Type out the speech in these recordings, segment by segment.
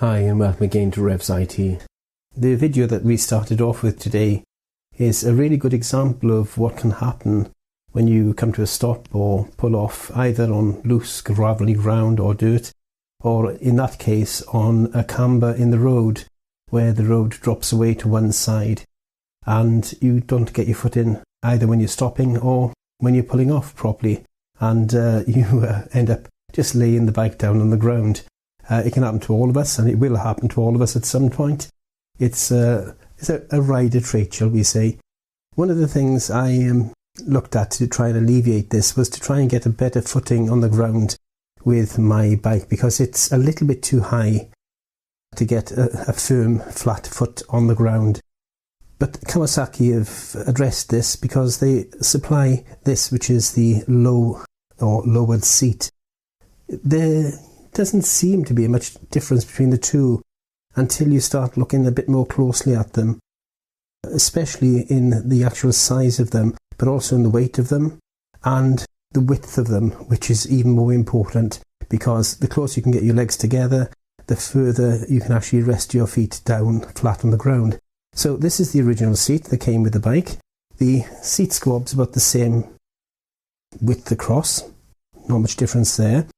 Hi and welcome again to Revs IT. The video that we started off with today is a really good example of what can happen when you come to a stop or pull off either on loose gravelly ground or dirt, or in that case on a camber in the road where the road drops away to one side and you don't get your foot in either when you're stopping or when you're pulling off properly, and you end up just laying the bike down on the ground. It can happen to all of us, and it will happen to all of us at some point. It's a rider trait, shall we say. One of the things I looked at to try and alleviate this was to try and get a better footing on the ground with my bike, because it's a little bit too high to get a firm, flat foot on the ground. But Kawasaki have addressed this because they supply this, which is the low or lowered seat. There doesn't seem to be much difference between the two until you start looking a bit more closely at them, especially in the actual size of them, but also in the weight of them and the width of them, which is even more important, because the closer you can get your legs together, the further you can actually rest your feet down flat on the ground. So this is the original seat that came with the bike. The seat squab's about the same width across, not much difference there.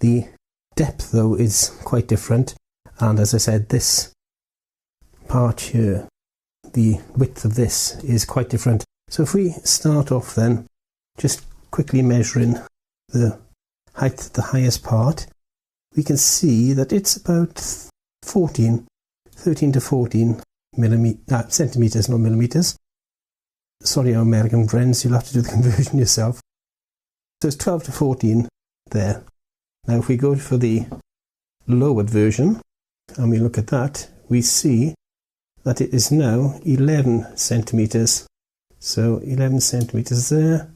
The depth though is quite different, and as I said, this part here, the width of this is quite different. So if we start off then just quickly measuring the height of the highest part, we can see that it's about 13 to 14 centimetres, not millimetres. Sorry, our American friends, you'll have to do the conversion yourself. So it's 12 to 14 there. Now if we go for the lowered version and we look at that, we see that it is now 11 centimetres. So 11 centimetres there.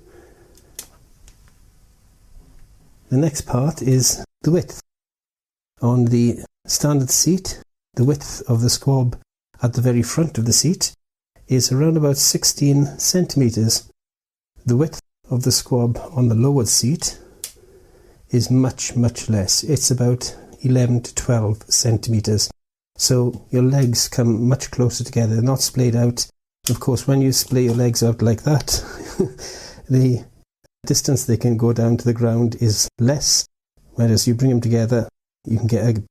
The next part is the width. On the standard seat, the width of the squab at the very front of the seat is around about 16 centimetres. The width of the squab on the lowered seat is much less. It's about 11 to 12 centimetres. So your legs come much closer together. They're not splayed out. Of course, when you splay your legs out like that, the distance they can go down to the ground is less, whereas you bring them together, you can get a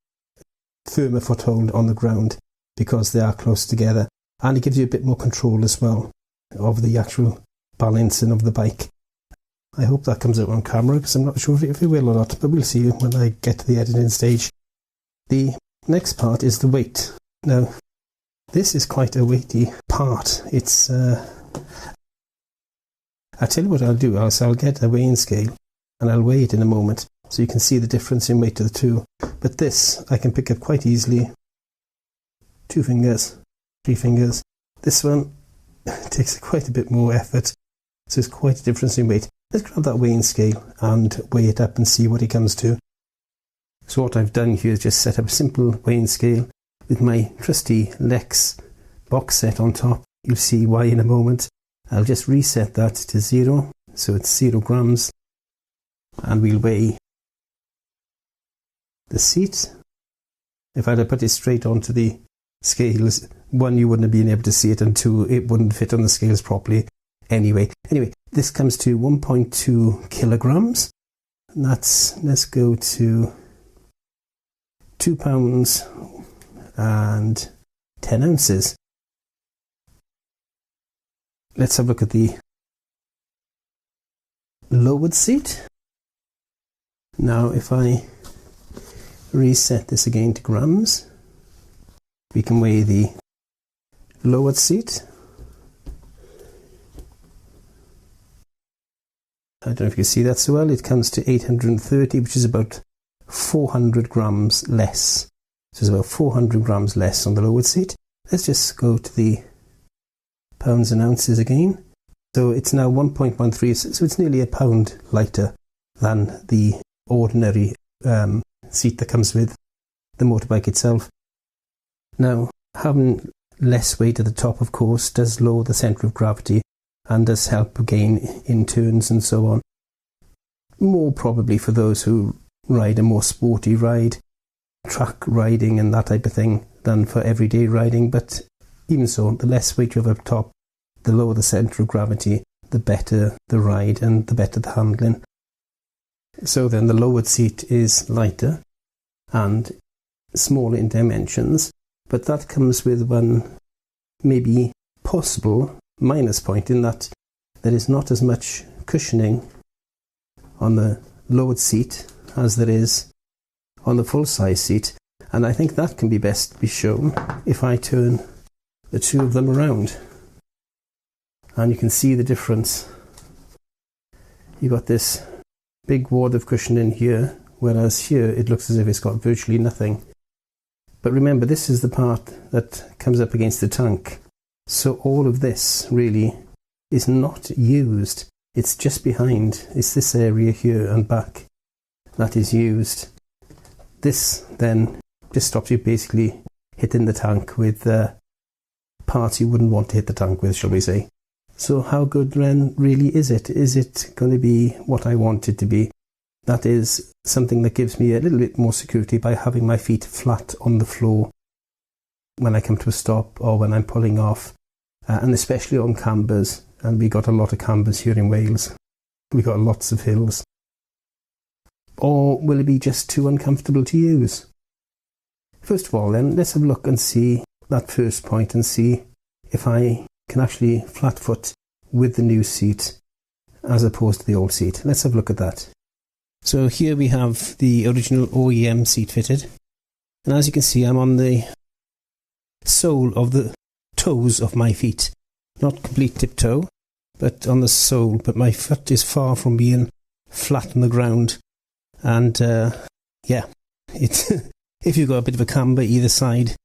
firmer foothold on the ground because they are close together, and it gives you a bit more control as well of the actual balancing of the bike. I hope that comes out on camera, because I'm not sure if it will or not, but we'll see when I get to the editing stage. The next part is the weight. Now, this is quite a weighty part. It's I'll tell you what I'll do. I'll get a weighing scale and I'll weigh it in a moment so you can see the difference in weight of the two. But this I can pick up quite easily. 2 fingers, 3 fingers. This one takes quite a bit more effort, so it's quite a difference in weight. Let's grab that weighing scale and weigh it up and see what it comes to. So what I've done here is just set up a simple weighing scale with my trusty Lex box set on top. You'll see why in a moment. I'll just reset that to 0, so it's 0 grams, and we'll weigh the seat. If I'd have put it straight onto the scales, 1, you wouldn't have been able to see it, and 2, it wouldn't fit on the scales properly anyway. This comes to 1.2 kilograms. Let's go to 2 pounds and 10 ounces. Let's have a look at the lowered seat. Now if I reset this again to grams, we can weigh the lowered seat. I don't know if you can see that so well. It comes to 830, which is about 400 grams less. So it's about 400 grams less on the lowered seat. Let's just go to the pounds and ounces again. So it's now 1.13, so it's nearly a pound lighter than the ordinary seat that comes with the motorbike itself. Now, having less weight at the top, of course, does lower the centre of gravity and does help again in turns and so on. More probably for those who ride a more sporty ride, track riding and that type of thing than for everyday riding, but even so, the less weight you have up top, the lower the centre of gravity, the better the ride and the better the handling. So then the lowered seat is lighter and smaller in dimensions, but that comes with one maybe possible minus point in that there is not as much cushioning on the lowered seat as there is on the full-size seat, and I think that can be best be shown if I turn the two of them around, and you can see the difference. You've got this big wad of cushion in here, whereas here it looks as if it's got virtually nothing. But remember, this is the part that comes up against the tank, so all of this really is not used. It's just behind. It's this area here and back that is used. This then just stops you basically hitting the tank with parts you wouldn't want to hit the tank with, shall we say. So how good then really is it? Is it going to be what I want it to be? That is something that gives me a little bit more security by having my feet flat on the floor when I come to a stop or when I'm pulling off, and especially on cambers. And we got a lot of cambers here in Wales. We got lots of hills. Or will it be just too uncomfortable to use? First of all then, let's have a look and see that first point and see if I can actually flat foot with the new seat as opposed to the old seat. Let's have a look at that. So here we have the original OEM seat fitted, and as you can see I'm on the sole of the toes of my feet. Not complete tiptoe, but on the sole, but my foot is far from being flat on the ground. And if you've got a bit of a camber either side,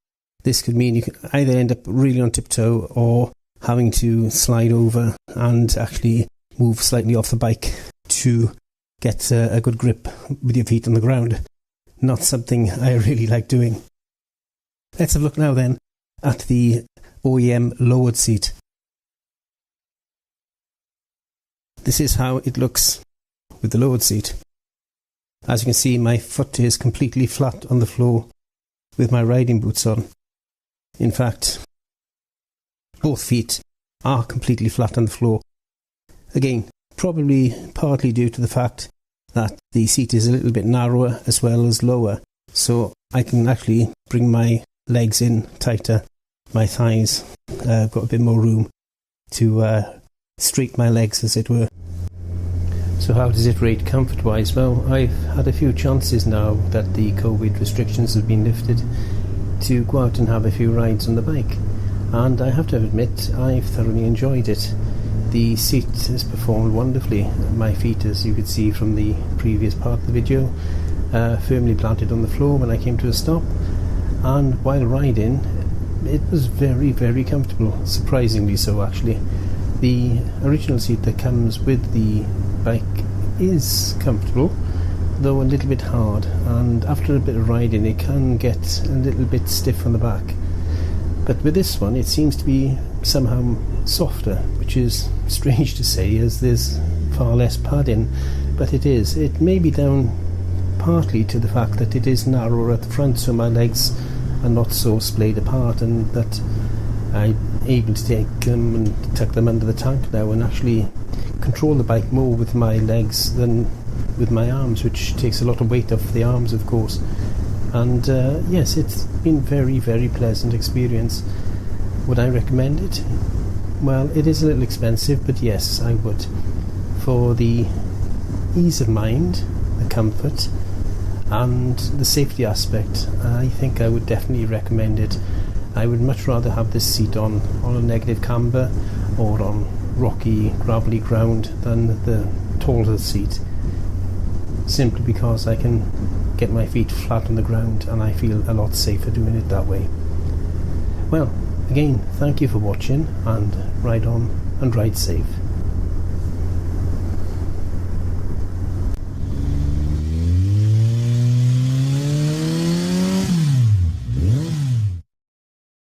this could mean you can either end up really on tiptoe or having to slide over and actually move slightly off the bike to get a good grip with your feet on the ground. Not something I really like doing. Let's have a look now then at the OEM lowered seat. This is how it looks with the lowered seat. As you can see, my foot is completely flat on the floor with my riding boots on. In fact, both feet are completely flat on the floor. Again, probably partly due to the fact that the seat is a little bit narrower as well as lower, so I can actually bring my legs in tighter, my thighs. I've got a bit more room to straighten my legs, as it were. So how does it rate comfort-wise? Well, I've had a few chances now that the COVID restrictions have been lifted to go out and have a few rides on the bike, and I have to admit I've thoroughly enjoyed it. The seat has performed wonderfully. My feet, as you could see from the previous part of the video, firmly planted on the floor when I came to a stop, and while riding it was very, very comfortable, surprisingly so actually. The original seat that comes with the bike is comfortable, though a little bit hard, and after a bit of riding it can get a little bit stiff on the back. But with this one it seems to be somehow softer, which is strange to say as there's far less padding, but it is. It may be down partly to the fact that it is narrower at the front, so my legs are not so splayed apart, and that I'm able to take them and tuck them under the tank now and actually control the bike more with my legs than with my arms, which takes a lot of weight off the arms, of course. And yes, it's been very, very pleasant experience. Would I recommend it? Well, it is a little expensive, but yes, I would. For the ease of mind, the comfort, and the safety aspect, I think I would definitely recommend it. I would much rather have this seat on a negative camber or on rocky, gravelly ground than the taller seat, simply because I can get my feet flat on the ground and I feel a lot safer doing it that way. Well, again, thank you for watching, and ride on and ride safe.